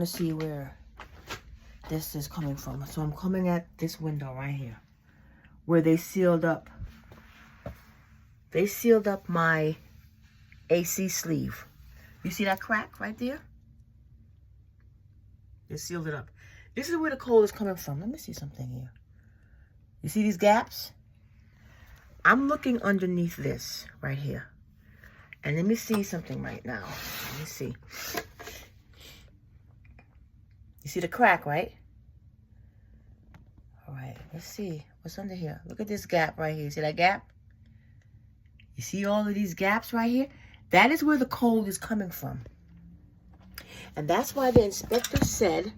to see where this is coming from. So I'm coming at this window right here where they sealed up my AC sleeve. You see that crack right there? They sealed it up. This is where the cold is coming from. Let me see something here. You see these gaps? I'm looking underneath this right here. And let me see something right now. Let me see. You see the crack, right? All right, let's see. What's under here? Look at this gap right here. See that gap? You see all of these gaps right here? That is where the cold is coming from. And that's why the inspector said,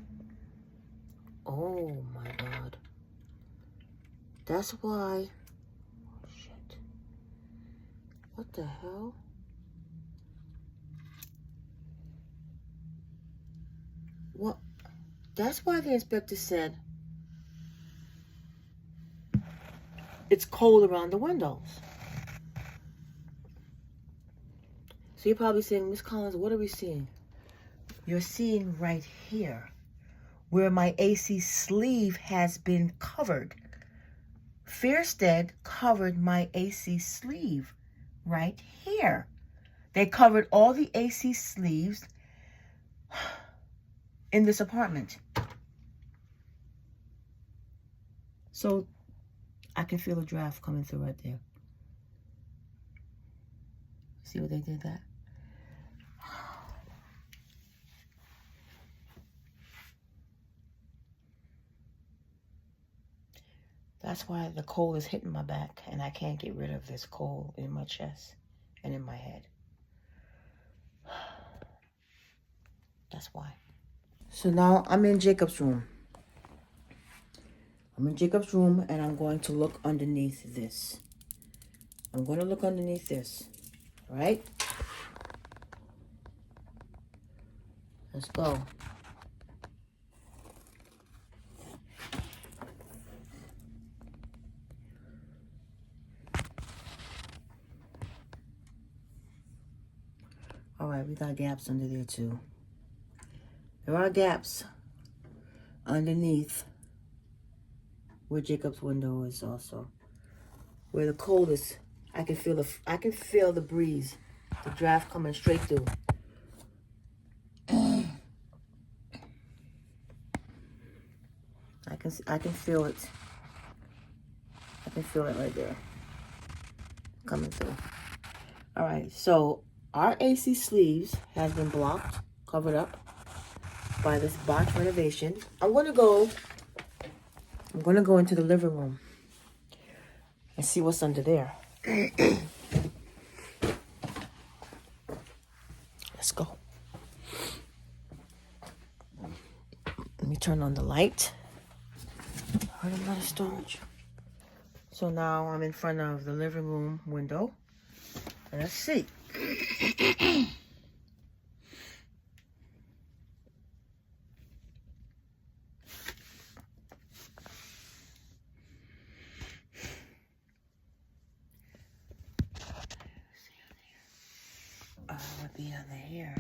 oh my God. That's why, oh shit. What the hell? What? That's why the inspector said it's cold around the windows. So you're probably saying, Miss Collins, what are we seeing? You're seeing right here where my AC sleeve has been covered. FAIRSTEAD covered my AC sleeve right here. They covered all the AC sleeves in this apartment. So I can feel a draft coming through right there. See what they did that? That's why the cold is hitting my back and I can't get rid of this cold in my chest and in my head. That's why. So now I'm in Jacob's room. I'm in Jacob's room and I'm going to look underneath this. I'm going to look underneath this. All right? Let's go. All right, we got gaps under there too. There are gaps underneath where Jacob's window is also. Where the cold is, I can feel the breeze, the draft coming straight through. I can feel it. I can feel it right there. Coming through. All right, so our AC sleeves has been blocked, covered up by this box renovation. I'm gonna go into the living room and see what's under there. Let's go. Let me turn on the light. Heard another storage. So now I'm in front of the living room window. Let's see. Would be under here.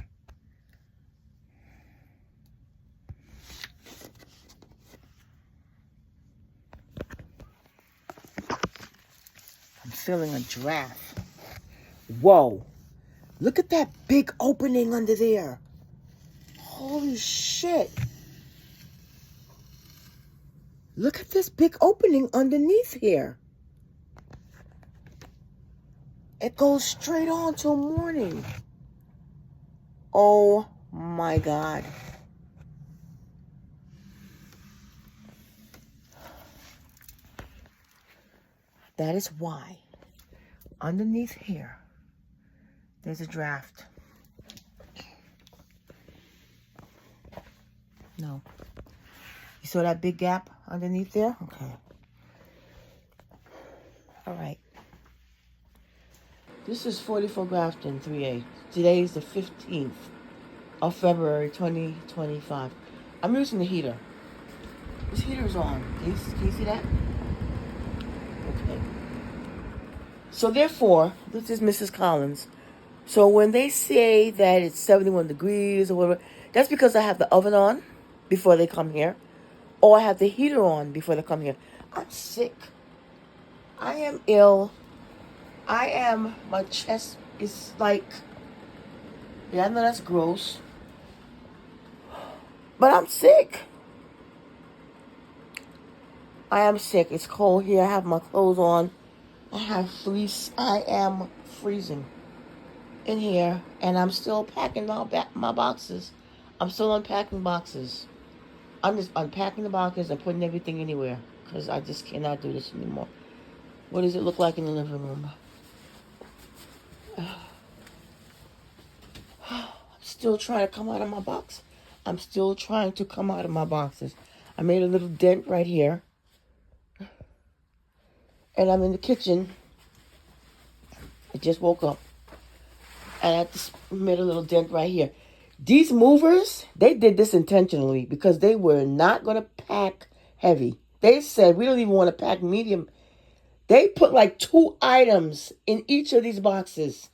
I'm feeling a draft. Whoa. Look at that big opening under there. Holy shit. Look at this big opening underneath here. It goes straight on till morning. Oh my God. That is why underneath here there's a draft. No. You saw that big gap underneath there? Okay. All right. This is 44 Grafton 3A. Today is the 15th of February 2025. I'm using the heater. This heater is on. Can you see that? Okay. So therefore, this is Mrs. Collins. So when they say that it's 71 degrees or whatever, That's because I have the oven on before they come here, or I have the heater on before they come here. I'm sick. I am ill. My chest is like, yeah, I know that's gross, but I'm sick. I am sick. It's cold here. I have my clothes on. I have fleece. I am freezing in here, and I'm still packing my boxes. I'm still unpacking boxes. I'm just unpacking the boxes and putting everything anywhere because I just cannot do this anymore. What does it look like in the living room? I'm still trying to come out of my box. I'm still trying to come out of my boxes. I made a little dent right here. And I'm in the kitchen. I just woke up. And I just made a little dent right here. These movers, they did this intentionally because they were not going to pack heavy. They said, we don't even want to pack medium. They put like 2 items in each of these boxes.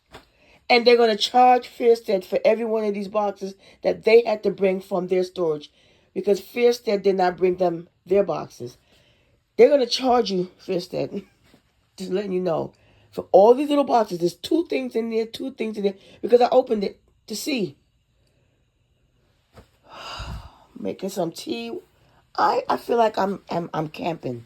And they're going to charge FAIRSTEAD for every one of these boxes that they had to bring from their storage. Because FAIRSTEAD did not bring them their boxes. They're going to charge you, FAIRSTEAD. Just letting you know. For all these little boxes, there's 2 things in there, 2 things in there. Because I opened it to see. Making some tea. I feel like I'm camping.